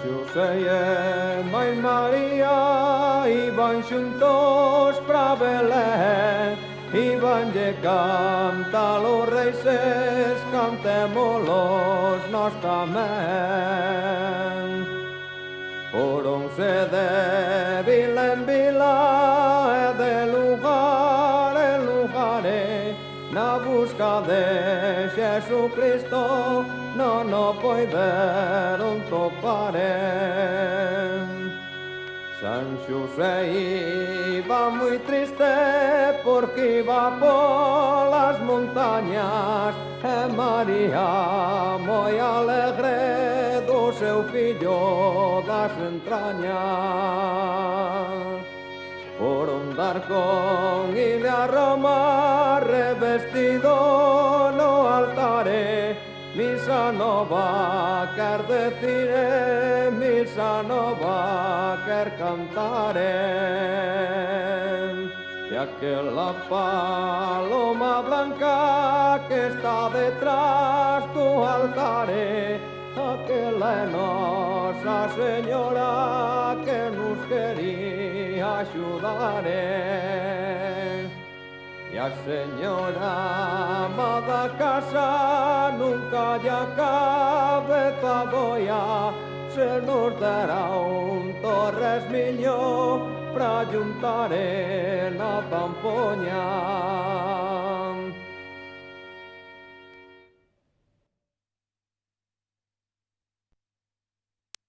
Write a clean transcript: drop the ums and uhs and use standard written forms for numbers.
José y Mãe María iban juntos para Belén, iban de cantar los reyes, cantémoslos nós tamén. Foronse de vila en vila e de lugar en lugar na busca de Jesucristo, non o poideron topar. San José iba muy triste porque iba por las montañas e María moi alegre do seu fillo das entrañas. Foron dar con ile a Roma revestido no altare, misa nova quer decir, misa nova quer cantare. E aquela paloma blanca que está detrás do altare, aquela é Nosa Señora que nos quería axudar. E a señora amada casa nunca lla cabe taboia, se nos dera un torresmiño pra juntar na pampoña.